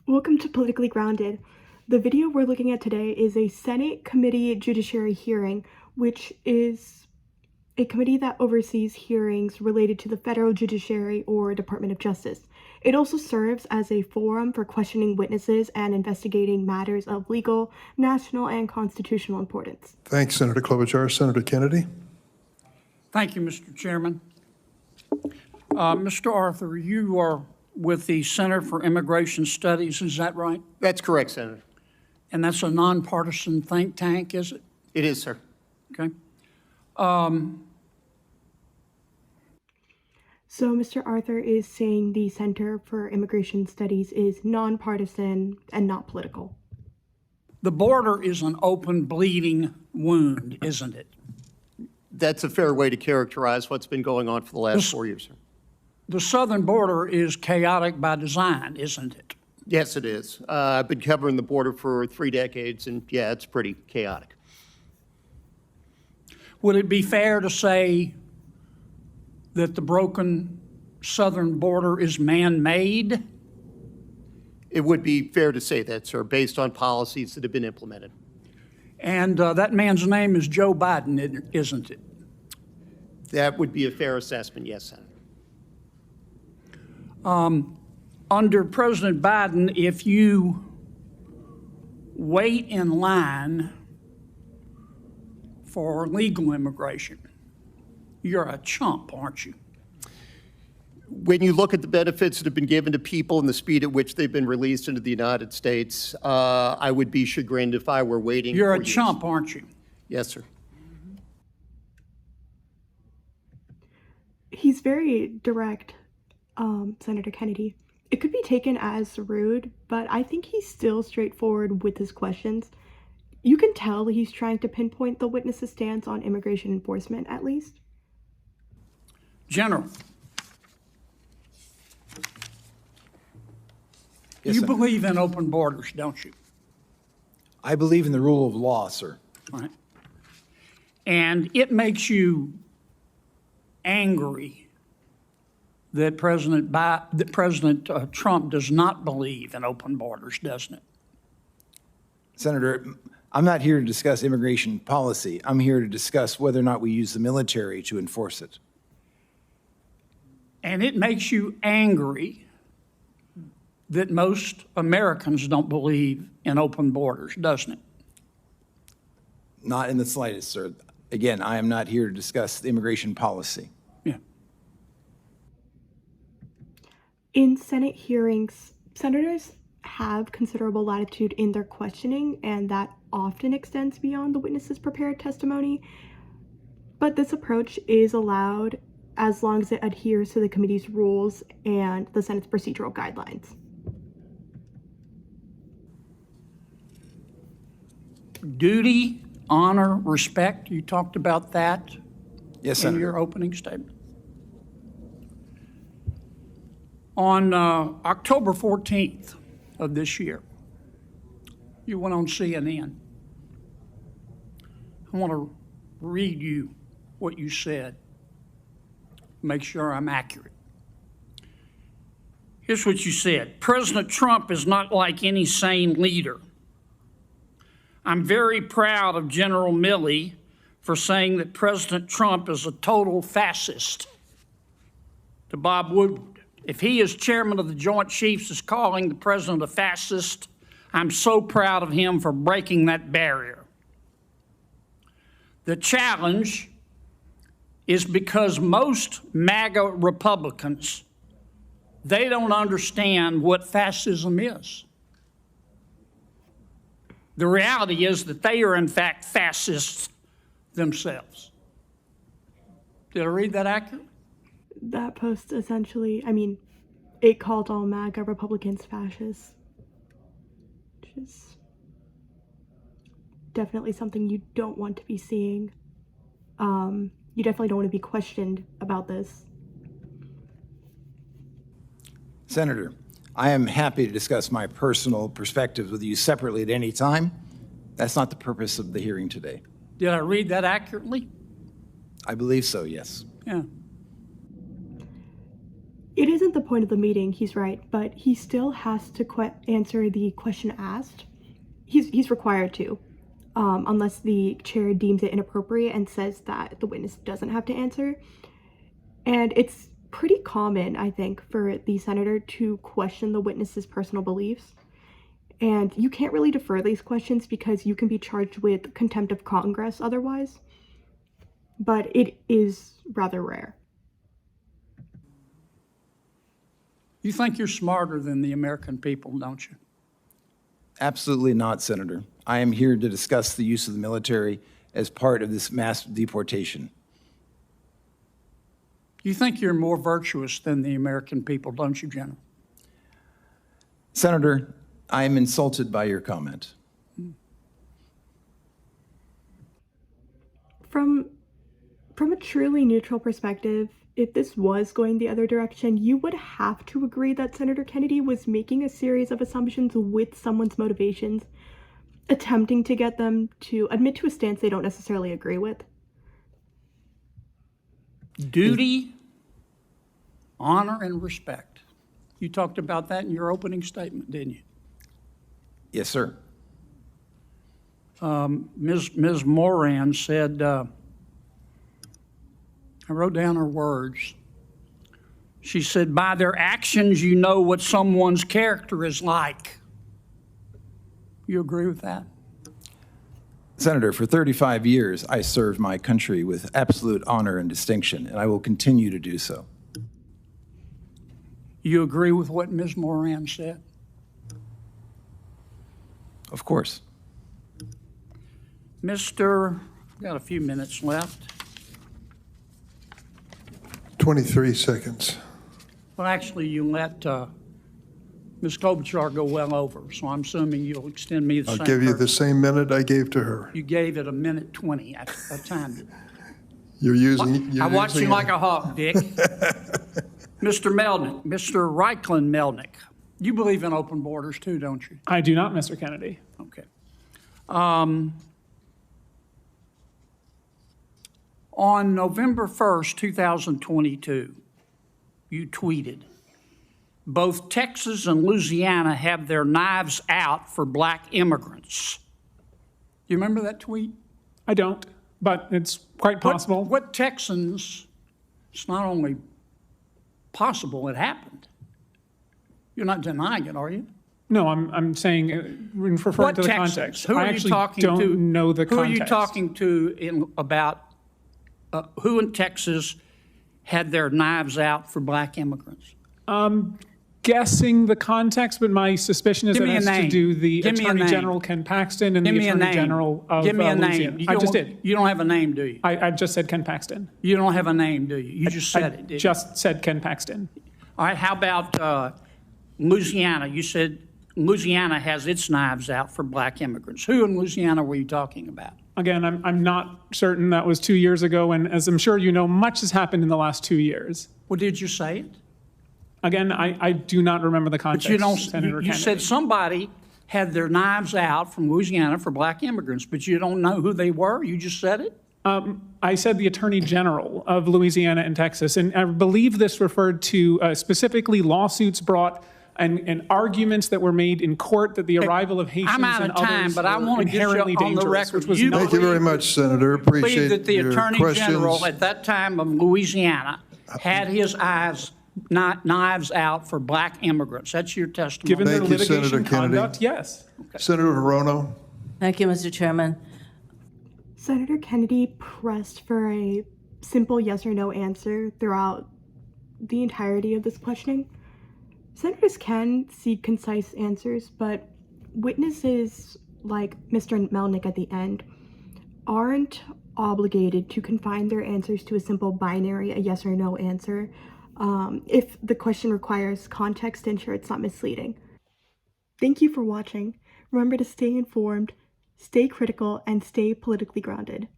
Welcome to Politically Grounded. The video we're looking at today is a Senate Committee Judiciary hearing, which is a committee that oversees hearings related to the federal judiciary or Department of Justice. It also serves as a forum for questioning witnesses and investigating matters of legal, national, and constitutional importance. Thanks, Senator Klobuchar. Senator Kennedy. Thank you, Mr. Chairman. Mr. Arthur, you are with the Center for Immigration Studies, is that right? That's correct, Senator. And that's a nonpartisan think tank, is it? It is, sir. Okay. So Mr. Arthur is saying the Center for Immigration Studies is nonpartisan and not political. The border is an open bleeding wound, isn't it? That's a fair way to characterize what's been going on for the last 4 years, sir. The southern border is chaotic by design, isn't it? Yes, it is. I've been covering the border for 3 decades, and yeah, it's pretty chaotic. Would it be fair to say that the broken southern border is man-made? It would be fair to say that, sir, based on policies that have been implemented. And that man's name is Joe Biden, isn't it? That would be a fair assessment, yes, Senator. Under President Biden, if you wait in line for legal immigration, you're a chump, aren't you? When you look at the benefits that have been given to people and the speed at which they've been released into the United States, I would be chagrined if I were waiting. You're for a years. chump, aren't you? Yes, sir. He's very direct, Senator Kennedy. It could be taken as rude, but I think he's still straightforward with his questions. You can tell he's trying to pinpoint the witness's stance on immigration enforcement, at least. General, Yes, you Senator. believe in open borders, don't you? I believe in the rule of law, sir. All right. And it makes you angry that President Trump does not believe in open borders, doesn't it? Senator, I'm not here to discuss immigration policy. I'm here to discuss whether or not we use the military to enforce it. And it makes you angry that most Americans don't believe in open borders, doesn't it? Not in the slightest, sir. Again, I am not here to discuss the immigration policy. Yeah. In Senate hearings, senators have considerable latitude in their questioning, and that often extends beyond the witness's prepared testimony. But this approach is allowed as long as it adheres to the committee's rules and the Senate's procedural guidelines. Duty, honor, respect, you talked about that Yes, in Senator. your opening statement. On October 14th of this year, you went on CNN. I want to read you what you said, make sure I'm accurate. Here's what you said. President Trump is not like any sane leader. I'm very proud of General Milley for saying that President Trump is a total fascist. To Bob Woodward, if he, as chairman of the Joint Chiefs, is calling the president a fascist, I'm so proud of him for breaking that barrier. The challenge is because most MAGA Republicans, they don't understand what fascism is. The reality is that they are, in fact, fascists themselves. Did I read that accurately? That post essentially, it called all MAGA Republicans fascists, which is definitely something you don't want to be seeing. You definitely don't want to be questioned about this. Senator, I am happy to discuss my personal perspectives with you separately at any time. That's not the purpose of the hearing today. Did I read that accurately? I believe so, yes. Yeah. It is isn't the point of the meeting, he's right, but he still has to answer the question asked. He's required to, unless the chair deems it inappropriate and says that the witness doesn't have to answer. And it's pretty common, I think, for the senator to question the witness's personal beliefs. And you can't really defer these questions because you can be charged with contempt of Congress otherwise. But it is rather rare. You think you're smarter than the American people, don't you? Absolutely not, Senator. I am here to discuss the use of the military as part of this mass deportation. You think you're more virtuous than the American people, don't you, General? Senator, I am insulted by your comment. From a truly neutral perspective, if this was going the other direction, you would have to agree that Senator Kennedy was making a series of assumptions with someone's motivations, attempting to get them to admit to a stance they don't necessarily agree with. Duty, honor, and respect. You talked about that in your opening statement, didn't you? Yes, sir. Ms. Moran said, I wrote down her words. She said, by their actions, you know what someone's character is like. You agree with that? Senator, for 35 years, I served my country with absolute honor and distinction, and I will continue to do so. You agree with what Ms. Moran said? Of course. I've got a few minutes left. 23 seconds. Well, actually, you let Ms. Klobuchar go well over, so I'm assuming you'll extend me the I'll same. give you the courtesy. same minute I gave to her. You gave it a minute 20. I timed it. You're using. I watched you using like a hawk, Dick. Mr. Melnick, Mr. Reichland Melnick, you believe in open borders too, don't you? I do not, Mr. Kennedy. Okay. On November 1st, 2022, you tweeted, both Texas and Louisiana have their knives out for black immigrants. Do you remember that tweet? I don't, but it's quite possible. What Texans, it's not only possible, it happened. You're not denying it, are you? No, I'm saying, referring What to the Texans? context. Who are I you actually talking don't to? know the Who context. are you talking to about who in Texas had their knives out for black immigrants? Guessing the context, but my suspicion is Give that me it a has to name. do the Give me a Attorney name. General Ken Paxton and Give the me a Attorney name. General of Give me a Louisiana. name. I just did. You don't have a name, do you? I just said Ken Paxton. You don't have a name, do you? You just said it, didn't you? Just said Ken Paxton. All right, how about Louisiana? You said Louisiana has its knives out for black immigrants. Who in Louisiana were you talking about? Again, I'm not certain. That was 2 years ago, and as I'm sure you know, much has happened in the last 2 years. Well, did you say it? Again, I do not remember the context, But you don't. Senator You Kennedy. said somebody had their knives out from Louisiana for black immigrants, but you don't know who they were. You just said it. I said the Attorney General of Louisiana and Texas, and I believe this referred to specifically lawsuits brought and arguments that were made in court that the arrival of Haitians I'm out and of time, others but I were want to get you inherently on the dangerous, record. which was You not Thank you very much, Senator. believe Appreciate that the your Attorney questions. General at that time of Louisiana had his knives out for black immigrants. That's your testimony. given their Thank you, litigation Senator Kennedy. conduct. Yes. Senator Hirono. Thank you, Mr. Chairman. Senator Kennedy pressed for a simple yes or no answer throughout the entirety of this questioning. Senators can seek concise answers, but witnesses like Mr. Melnick at the end aren't obligated to confine their answers to a simple binary, a yes or no answer, if the question requires context to ensure it's not misleading. Thank you for watching. Remember to stay informed, stay critical, and stay politically grounded.